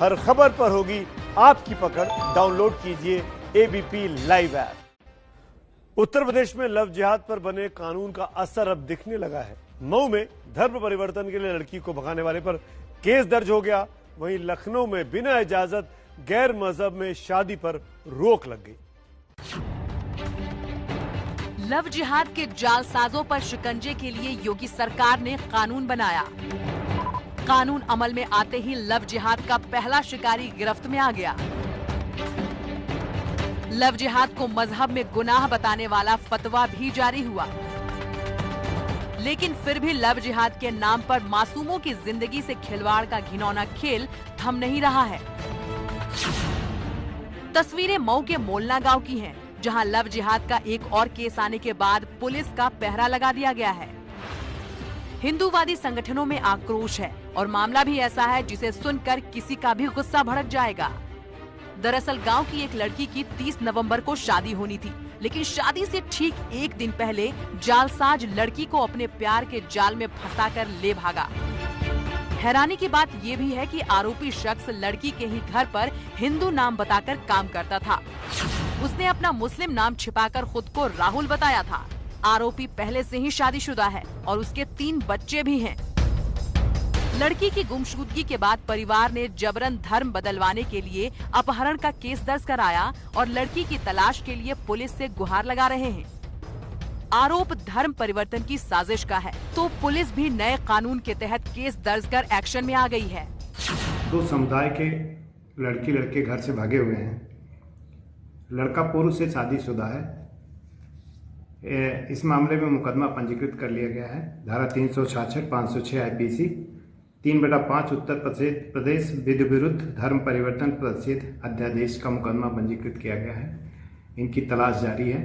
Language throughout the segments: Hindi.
हर खबर पर होगी आपकी पकड़। डाउनलोड कीजिए ABP live app. Uttar Pradesh में लव जिहाद पर बने कानून का असर अब दिखने लगा है। मऊ में धर्म परिवर्तन के लिए लड़की को भगाने वाले पर केस दर्ज हो गया। वहीं लखनऊ में बिना इजाजत गैर मजहब में शादी पर रोक लग गई। लव जिहाद के जालसाजों पर शिकंजे के लिए योगी सरकार ने कानून बनाया। कानून अमल में आते ही लव जिहाद का पहला शिकारी गिरफ्त में आ गया। लव जिहाद को मजहब में गुनाह बताने वाला फतवा भी जारी हुआ। लेकिन फिर भी लव जिहाद के नाम पर मासूमों की जिंदगी से खिलवाड़ का घिनौना खेल थम नहीं रहा है। तस्वीरें मऊ के मोलना गांव की हैं, जहां लव जिहाद का एक और केस आने के बाद पुलिस का पहरा लगा दिया गया है। हिंदूवादी संगठनों में आक्रोश है और मामला भी ऐसा है जिसे सुनकर किसी का भी गुस्सा भड़क जाएगा। दरअसल गांव की एक लड़की की 30 नवंबर को शादी होनी थी, लेकिन शादी से ठीक एक दिन पहले जालसाज लड़की को अपने प्यार के जाल में फंसाकर ले भागा। हैरानी की बात ये भी है कि आरोपी शख्स लड़की के ही घर पर हिंदू नाम बताकर काम करता था। उसने अपना मुस्लिम नाम छिपाकर खुद को राहुल बताया था। आरोपी पहले से ही शादीशुदा है और उसके 3 बच्चे भी हैं। लड़की की गुमशुदगी के बाद परिवार ने जबरन धर्म बदलवाने के लिए अपहरण का केस दर्ज कराया और लड़की की तलाश के लिए पुलिस से गुहार लगा रहे हैं। आरोप धर्म परिवर्तन की साजिश का है, तो पुलिस भी नए कानून के तहत केस दर्ज कर एक्शन में आ गई है। 2 समुदाय के लड़के घर से भागे हुए हैं। लड़का पूर्व से शादीशुदा है। इस मामले में मुकदमा पंजीकृत कर लिया गया है। धारा 366, 506 आईपीसी 3/5 उत्तर प्रदेश विधि विरुद्ध धर्म परिवर्तन प्रतिषेध अध्यादेश का मुकदमा पंजीकृत किया गया है। इनकी तलाश जारी है,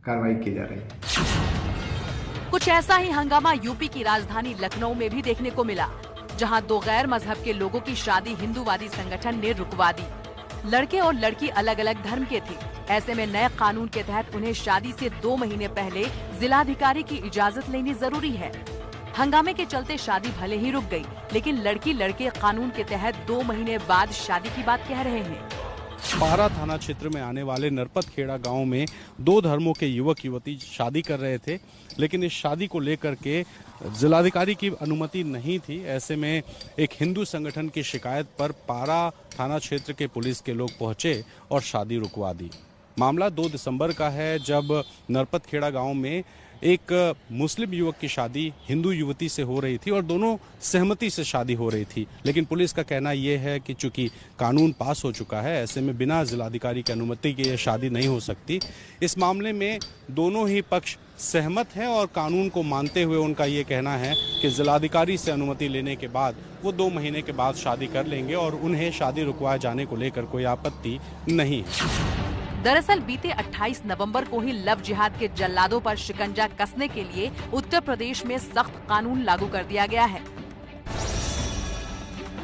कार्रवाई की जा रही है। कुछ ऐसा ही हंगामा यूपी की राजधानी लखनऊ में भी देखने को मिला, जहां 2 गैर मजहब के लोगों की शादी हिंदूवादी संगठन ने रुकवा दी। लड़के और लड़की अलग अलग धर्म के थे। ऐसे में नए कानून के तहत उन्हें शादी से 2 महीने पहले जिलाधिकारी की इजाजत लेनी जरूरी है। हंगामे के चलते शादी भले ही रुक गई, लेकिन लड़की लड़के कानून के तहत 2 महीने बाद शादी की बात कह रहे हैं। पारा थाना क्षेत्र में आने वाले नरपत खेड़ा गांव में 2 धर्मों के युवक युवती शादी कर रहे थे, लेकिन इस शादी को लेकर के जिलाधिकारी की अनुमति नहीं थी। ऐसे में एक हिंदू संगठन की शिकायत पर पारा थाना क्षेत्र के पुलिस के लोग पहुंचे और शादी रुकवा दी। मामला 2 दिसंबर का है, जब नरपत खेड़ा गांव में एक मुस्लिम युवक की शादी हिंदू युवती से हो रही थी और दोनों सहमति से शादी हो रही थी। लेकिन पुलिस का कहना यह है कि चूंकि कानून पास हो चुका है, ऐसे में बिना जिलाधिकारी की अनुमति के ये शादी नहीं हो सकती। इस मामले में दोनों ही पक्ष सहमत हैं और कानून को मानते हुए उनका ये कहना है कि जिलाधिकारी से अनुमति लेने के बाद वो 2 महीने के बाद शादी कर लेंगे और उन्हें शादी रुकवाए जाने को लेकर कोई आपत्ति नहीं है। दरअसल बीते 28 नवंबर को ही लव जिहाद के जल्लादों पर शिकंजा कसने के लिए उत्तर प्रदेश में सख्त कानून लागू कर दिया गया है,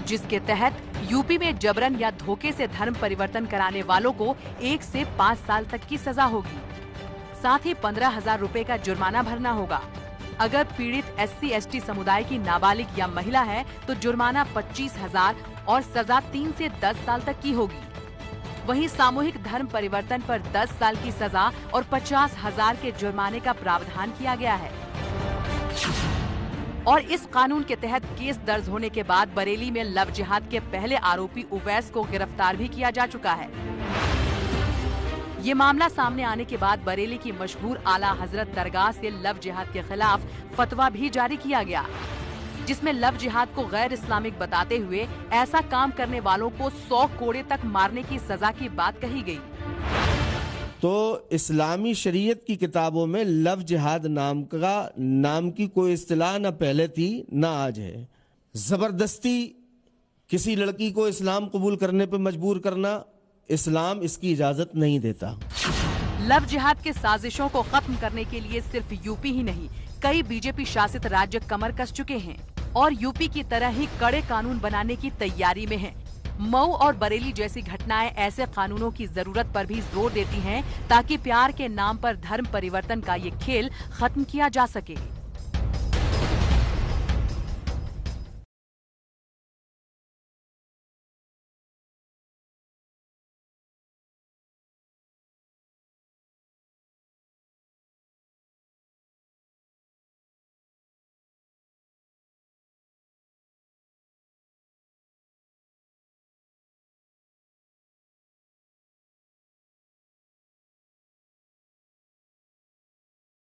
जिसके तहत यूपी में जबरन या धोखे से धर्म परिवर्तन कराने वालों को 1 से 5 साल तक की सजा होगी। साथ ही 15,000 रुपए का जुर्माना भरना होगा। अगर पीड़ित SC/ST समुदाय की नाबालिग या महिला है तो जुर्माना 25,000 और सजा 3 से 10 साल तक की होगी। वहीं सामूहिक धर्म परिवर्तन पर 10 साल की सजा और 50,000 के जुर्माने का प्रावधान किया गया है। और इस कानून के तहत केस दर्ज होने के बाद बरेली में लव जिहाद के पहले आरोपी उवैस को गिरफ्तार भी किया जा चुका है। ये मामला सामने आने के बाद बरेली की मशहूर आला हजरत दरगाह से लव जिहाद के खिलाफ फतवा भी जारी किया गया, जिसमें लव जिहाद को गैर इस्लामिक बताते हुए ऐसा काम करने वालों को 100 कोड़े तक मारने की सजा की बात कही गई। तो इस्लामी शरीयत की किताबों में लव जिहाद नाम की कोई इस्तिलाह न पहले थी न आज है। जबरदस्ती किसी लड़की को इस्लाम कबूल करने पर मजबूर करना, इस्लाम इसकी इजाजत नहीं देता। लव जिहाद के साजिशों को खत्म करने के लिए सिर्फ यूपी ही नहीं, कई बीजेपी शासित राज्य कमर कस चुके हैं और यूपी की तरह ही कड़े कानून बनाने की तैयारी में हैं। मऊ और बरेली जैसी घटनाएं ऐसे कानूनों की जरूरत पर भी जोर देती हैं, ताकि प्यार के नाम पर धर्म परिवर्तन का ये खेल खत्म किया जा सके।